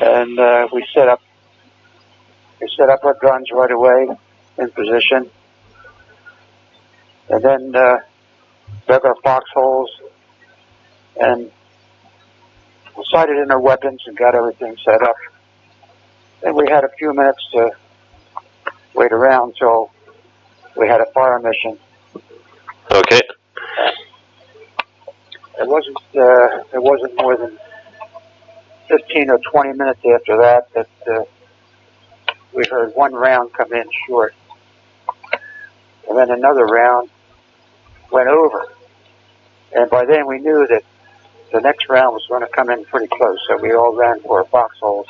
and we set up our guns right away in position, and then dug our foxholes and sighted in our weapons and got everything set up. And we had a few minutes to wait around until we had a fire mission. Okay. It wasn't more than 15 or 20 minutes after that we heard one round come in short, and then another round went over. And by then we knew that the next round was going to come in pretty close, so we all ran for our foxholes.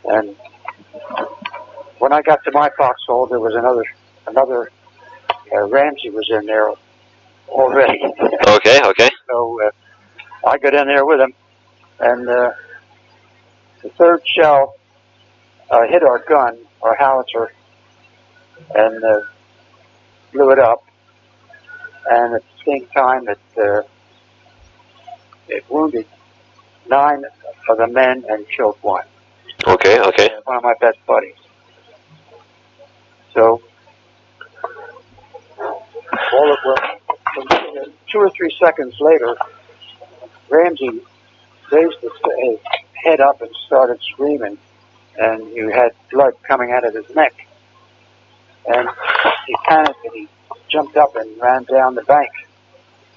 And when I got to my foxhole, there was another Ramsey was in there already. Okay. So I got in there with him, and the third shell hit our gun, our howitzer, and blew it up. And at the same time, it wounded 9 of the men and killed 1. Okay. One of my best buddies. So, all of them, 2 or 3 seconds later, Ramsey raised his head up and started screaming, and you had blood coming out of his neck. And he panicked and he jumped up and ran down the bank.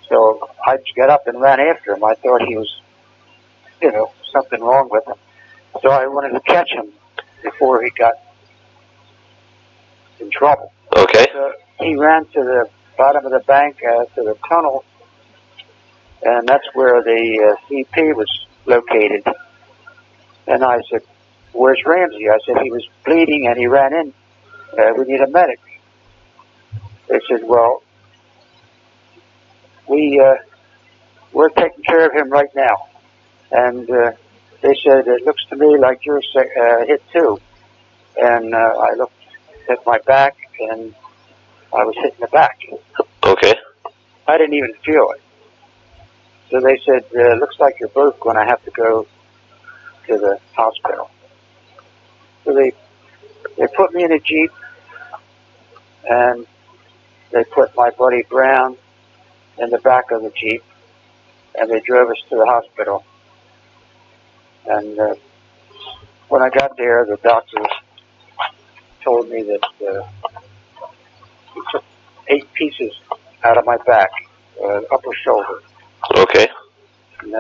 So I got up and ran after him. I thought he was, something wrong with him. So I wanted to catch him before he got in trouble. Okay. So he ran to the bottom of the bank, to the tunnel, and that's where the CP was located. And I said, "Where's Ramsey?" I said, "He was bleeding and he ran in. We need a medic." They said, "Well, we're taking care of him right now." And they said, "It looks to me like you're hit too." And I looked at my back, and I was hit in the back. Okay. I didn't even feel it. So they said, "Looks like you're both going to have to go to the hospital." So they put me in a Jeep, and they put my buddy Brown in the back of the Jeep, and they drove us to the hospital. And when I got there, the doctor told me that he took 8 pieces out of my back, upper shoulder. Okay. And,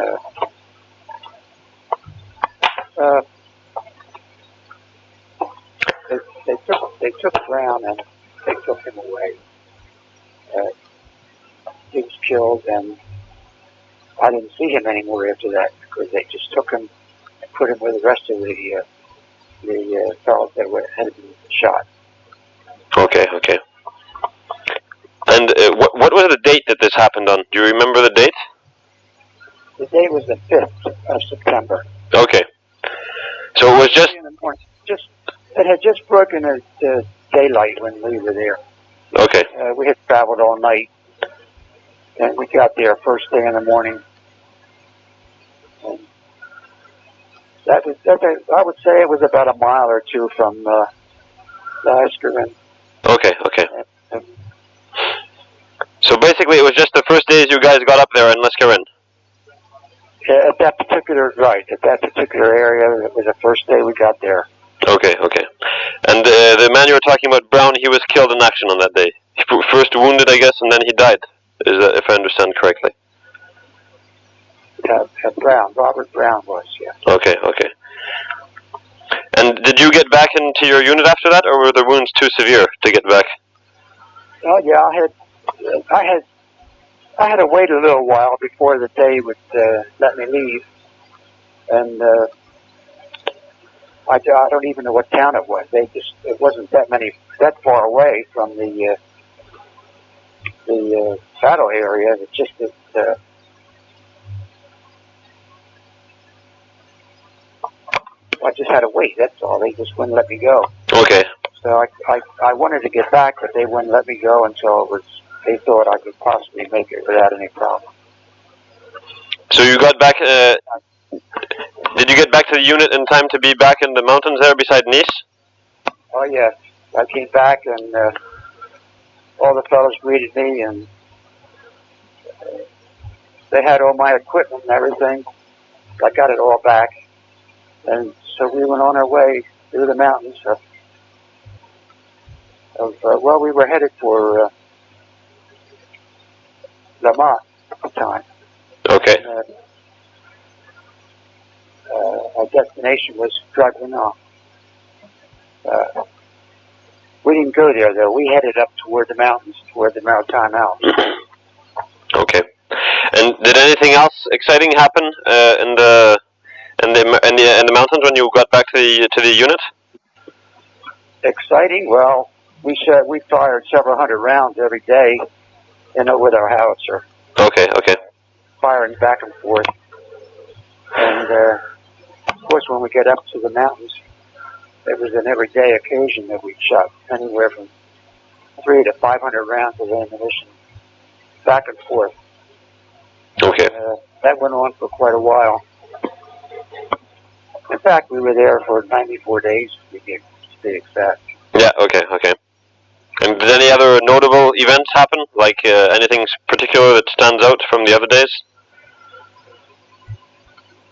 they took Brown and they took him away. He was killed, and I didn't see him anymore after that because they just took him and put him with the rest of the fellows that had been shot. Okay. And what was the date that this happened on? Do you remember the date? The date was the 5th of September. Okay. So it was just... In the morning. It had just broken at daylight when we were there. Okay. We had traveled all night, and we got there first thing in the morning. And I would say it was about a mile or 2 from the escarène. Okay. So basically it was just the first days you guys got up there in escarène? At that particular area, it was the first day we got there. Okay. And the man you were talking about, Brown, he was killed in action on that day. He first wounded, I guess, and then he died, if I understand correctly. Brown, Robert Brown was, yeah. Okay. And did you get back into your unit after that, or were the wounds too severe to get back? Oh yeah, I had to wait a little while before the day would let me leave, and I don't even know what town it was. It wasn't that far away from the battle area. It's just that I just had to wait. That's all. They just wouldn't let me go. Okay. So I wanted to get back, but they wouldn't let me go until they thought I could possibly make it without any problem. So you got back. Did you get back to the unit in time to be back in the mountains there beside Nice? Oh yeah, I came back and all the fellows greeted me, and they had all my equipment and everything. I got it all back, and so we went on our way through the mountains. Well, we were headed for Le Mans at the time. Okay. And, our destination was Dragoon. We didn't go there though. We headed up toward the mountains, toward the Maritime Mountains. Okay. And did anything else exciting happen in the mountains when you got back to the unit? Exciting? Well, we fired several hundred rounds every day, with our howitzer. Okay. Okay. Firing back and forth. And of course, when we get up to the mountains, it was an everyday occasion that we shot anywhere from 300 to 500 rounds of ammunition back and forth. Okay. That went on for quite a while. In fact, we were there for 94 days, to be exact. Yeah, okay, okay. And did any other notable events happen? Like anything particular that stands out from the other days?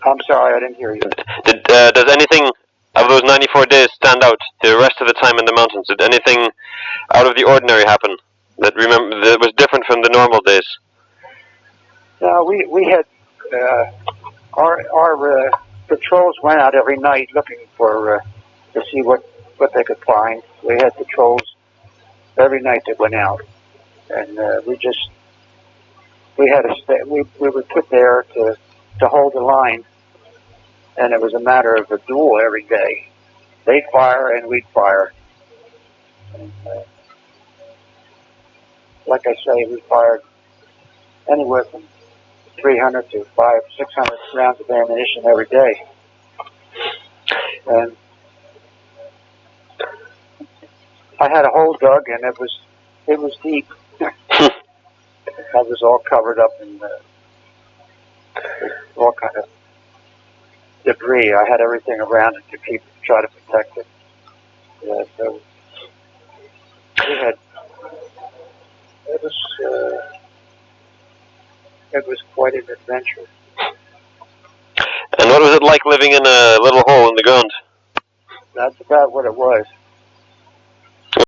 I'm sorry, I didn't hear you. Does anything of those 94 days stand out the rest of the time in the mountains? Did anything out of the ordinary happen that was different from the normal days? No, we had our patrols went out every night looking for to see what they could find. We had patrols every night that went out, and we had we were put there to hold the line, and it was a matter of a duel every day. They'd fire and we'd fire. And, like I say, we fired anywhere from 300 to 600 rounds of ammunition every day. And I had a hole dug, and it was deep. I was all covered up in all kind of debris. I had everything around it to try to protect it. Yeah, so it was quite an adventure. And what was it like living in a little hole in the ground? That's about what it was.